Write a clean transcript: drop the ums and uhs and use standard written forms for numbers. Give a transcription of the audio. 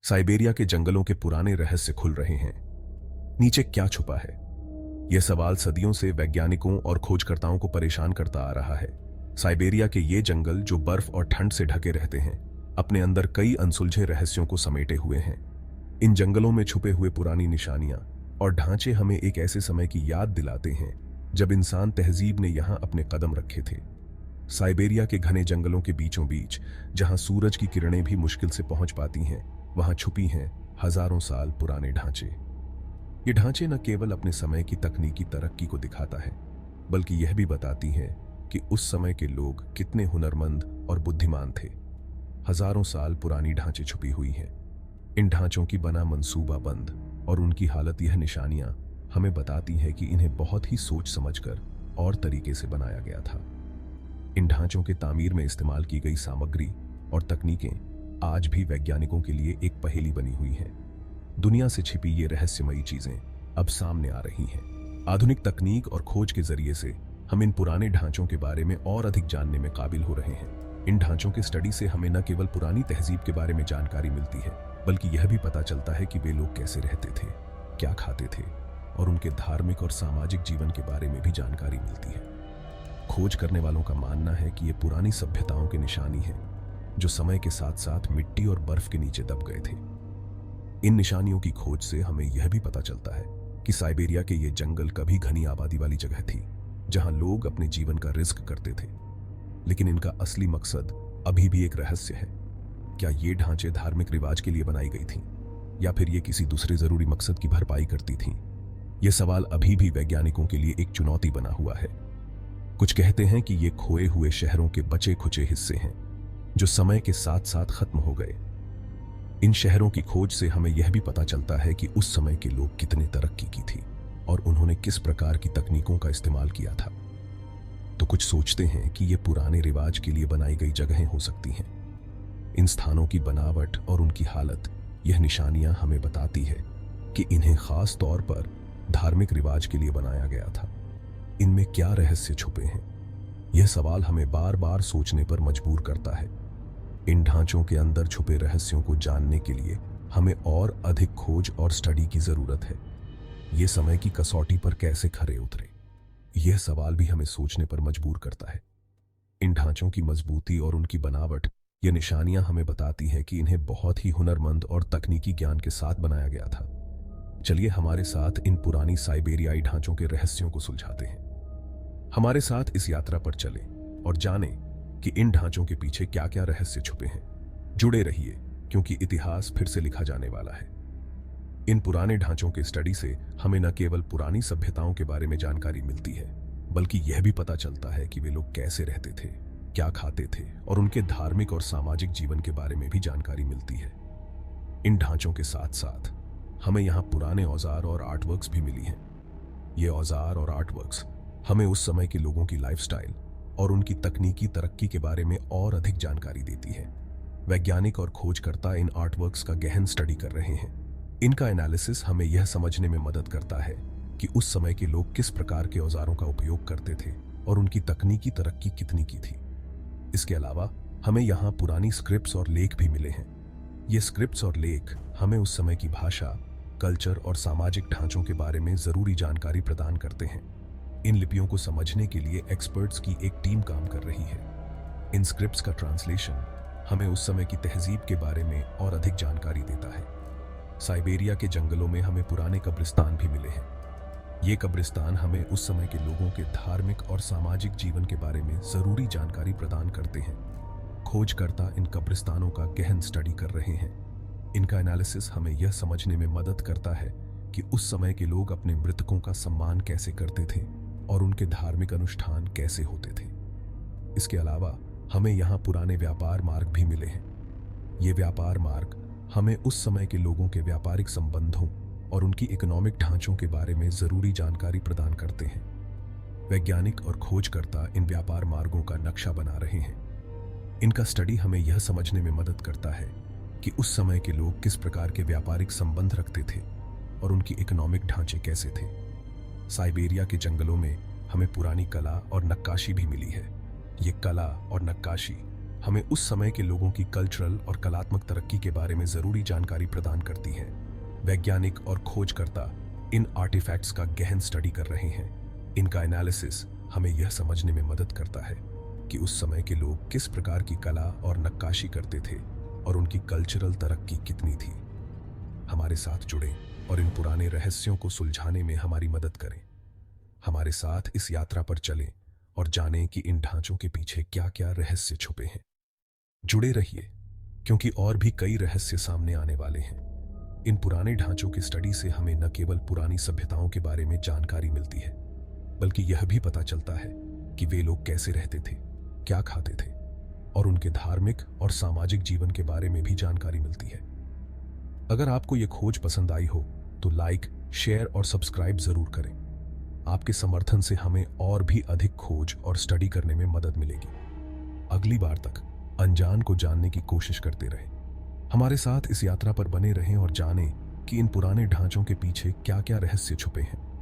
Siberia के जंगलों के पुराने रहस्य खुल रहे हैं। नीचे क्या छुपा है? यह सवाल सदियों से वैज्ञानिकों और खोजकर्ताओं को परेशान करता आ रहा है। साइबेरिया के ये जंगल जो बर्फ और ठंड से ढके रहते हैं, अपने अंदर कई अनसुलझे रहस्यों को समेटे हुए हैं। इन जंगलों में छुपे हुए पुरानी निशानियां और ढांचे हमें एक ऐसे समय की याद दिलाते हैं जब इंसान तहजीब ने यहां अपने कदम रखे थे। साइबेरिया के घने जंगलों के बीचों बीच, जहां सूरज की किरणें भी मुश्किल से पहुंच पाती हैं, वहां छुपी हैं हजारों साल पुराने ढांचे। ये ढांचे न केवल अपने समय की तकनीकी तरक्की को दिखाता है, बल्कि यह भी बताती हैं कि उस समय के लोग कितने हुनरमंद और बुद्धिमान थे। हजारों साल पुरानी ढांचे छुपी हुई हैं। इन ढांचों की बना मंसूबा बंद और उनकी हालत, यह निशानियां हमें बताती हैं कि इन्हें बहुत ही सोच समझकर और तरीके से बनाया गया था। इन ढांचों के तामीर में इस्तेमाल की गई सामग्री और तकनीकें आज भी वैज्ञानिकों के लिए एक पहेली बनी हुई हैं। दुनिया से छिपी ये रहस्यमयी चीजें अब सामने आ रही हैं। आधुनिक तकनीक और खोज के जरिए से हम इन पुराने ढांचों के बारे में और अधिक जानने में काबिल हो रहे हैं। इन ढांचों के स्टडी से हमें न केवल पुरानी तहजीब के बारे में जानकारी मिलती है, बल्कि यह भी पता चलता है कि वे लोग कैसे रहते थे, क्या खाते थे, और उनके धार्मिक और सामाजिक जीवन के बारे में भी जानकारी मिलती है। खोज करने वालों का मानना है कि ये पुरानी सभ्यताओं की निशानी है जो समय के साथ साथ मिट्टी और बर्फ के नीचे दब गए थे। इन निशानियों की खोज से हमें यह भी पता चलता है कि साइबेरिया के ये जंगल कभी घनी आबादी वाली जगह थी, जहां लोग अपने जीवन का रिस्क करते थे। लेकिन इनका असली मकसद अभी भी एक रहस्य है। क्या ये ढांचे धार्मिक रिवाज के लिए बनाई गई थीं, या फिर ये किसी दूसरे जरूरी मकसद की भरपाई करती थीं? यह सवाल अभी भी वैज्ञानिकों के लिए एक चुनौती बना हुआ है। कुछ कहते हैं कि ये खोए हुए शहरों के बचे खुचे हिस्से हैं जो समय के साथ साथ खत्म हो गए। इन शहरों की खोज से हमें यह भी पता चलता है कि उस समय के लोग कितने तरक्की की थी और उन्होंने किस प्रकार की तकनीकों का इस्तेमाल किया था। तो कुछ सोचते हैं कि ये पुराने रिवाज के लिए बनाई गई जगहें हो सकती हैं। इन स्थानों की बनावट और उनकी हालत, यह निशानियां हमें बताती है कि इन्हें खास तौर पर धार्मिक रिवाज के लिए बनाया गया था। इनमें क्या रहस्य छुपे हैं? यह सवाल हमें बार बार सोचने पर मजबूर करता है। इन ढांचों के अंदर छुपे रहस्यों को जानने के लिए हमें और अधिक खोज और स्टडी की जरूरत है। ये समय की कसौटी पर कैसे खरे उतरे, यह सवाल भी हमें सोचने पर मजबूर करता है। इन ढांचों की मजबूती और उनकी बनावट, ये निशानियां हमें बताती हैं कि इन्हें बहुत ही हुनरमंद और तकनीकी ज्ञान के साथ बनाया गया था। चलिए हमारे साथ इन पुरानी साइबेरियाई ढांचों के रहस्यों को सुलझाते हैं। हमारे साथ इस यात्रा पर चलें और जानें कि इन ढांचों के पीछे क्या क्या रहस्य छुपे हैं। जुड़े रहिए, क्योंकि इतिहास फिर से लिखा जाने वाला है। इन पुराने ढांचों के स्टडी से हमें न केवल पुरानी सभ्यताओं के बारे में जानकारी मिलती है, बल्कि यह भी पता चलता है कि वे लोग कैसे रहते थे, क्या खाते थे, और उनके धार्मिक और सामाजिक जीवन के बारे में भी जानकारी मिलती है। इन ढांचों के साथ साथ हमें यहाँ पुराने औजार और आर्टवर्क्स भी मिली हैं। ये औजार और आर्टवर्क्स हमें उस समय के लोगों की लाइफस्टाइल और उनकी तकनीकी तरक्की के बारे में और अधिक जानकारी देती है। वैज्ञानिक और खोजकर्ता इन आर्टवर्क्स का गहन स्टडी कर रहे हैं। इनका एनालिसिस हमें यह समझने में मदद करता है कि उस समय के लोग किस प्रकार के औजारों का उपयोग करते थे और उनकी तकनीकी तरक्की कितनी की थी। इसके अलावा हमें यहाँ पुरानी स्क्रिप्ट्स और लेख भी मिले हैं। ये स्क्रिप्ट्स और लेख हमें उस समय की भाषा, कल्चर और सामाजिक ढांचों के बारे में जरूरी जानकारी प्रदान करते हैं। इन लिपियों को समझने के लिए एक्सपर्ट्स की एक टीम काम कर रही है। इन स्क्रिप्ट्स का ट्रांसलेशन हमें उस समय की तहजीब के बारे में और अधिक जानकारी देता है। साइबेरिया के जंगलों में हमें पुराने कब्रिस्तान भी मिले हैं। ये कब्रिस्तान हमें उस समय के लोगों के धार्मिक और सामाजिक जीवन के बारे में जरूरी जानकारी प्रदान करते हैं। खोजकर्ता इन कब्रिस्तानों का गहन स्टडी कर रहे हैं। इनका एनालिसिस हमें यह समझने में मदद करता है कि उस समय के लोग अपने मृतकों का सम्मान कैसे करते थे और उनके धार्मिक अनुष्ठान कैसे होते थे। इसके अलावा हमें यहाँ पुराने व्यापार मार्ग भी मिले हैं। ये व्यापार मार्ग हमें उस समय के लोगों के व्यापारिक संबंधों और उनकी इकोनॉमिक ढांचों के बारे में जरूरी जानकारी प्रदान करते हैं। वैज्ञानिक और खोजकर्ता इन व्यापार मार्गों का नक्शा बना रहे हैं। इनका स्टडी हमें यह समझने में मदद करता है कि उस समय के लोग किस प्रकार के व्यापारिक संबंध रखते थे और उनकी इकोनॉमिक ढांचे कैसे थे। साइबेरिया के जंगलों में हमें पुरानी कला और नक्काशी भी मिली है। ये कला और नक्काशी हमें उस समय के लोगों की कल्चरल और कलात्मक तरक्की के बारे में जरूरी जानकारी प्रदान करती है। वैज्ञानिक और खोजकर्ता इन आर्टिफैक्ट्स का गहन स्टडी कर रहे हैं। इनका एनालिसिस हमें यह समझने में मदद करता है कि उस समय के लोग किस प्रकार की कला और नक्काशी करते थे और उनकी कल्चरल तरक्की कितनी थी। हमारे साथ जुड़ें और इन पुराने रहस्यों को सुलझाने में हमारी मदद करें। हमारे साथ इस यात्रा पर चलें और जानें कि इन ढांचों के पीछे क्या क्या रहस्य छुपे हैं। जुड़े रहिए, क्योंकि और भी कई रहस्य सामने आने वाले हैं। इन पुराने ढांचों की स्टडी से हमें न केवल पुरानी सभ्यताओं के बारे में जानकारी मिलती है, बल्कि यह भी पता चलता है कि वे लोग कैसे रहते थे, क्या खाते थे, और उनके धार्मिक और सामाजिक जीवन के बारे में भी जानकारी मिलती है। अगर आपको यह खोज पसंद आई हो तो लाइक, शेयर और सब्सक्राइब जरूर करें। आपके समर्थन से हमें और भी अधिक खोज और स्टडी करने में मदद मिलेगी। अगली बार तक अनजान को जानने की कोशिश करते रहें। हमारे साथ इस यात्रा पर बने रहें और जानें कि इन पुराने ढांचों के पीछे क्या क्या रहस्य छुपे हैं।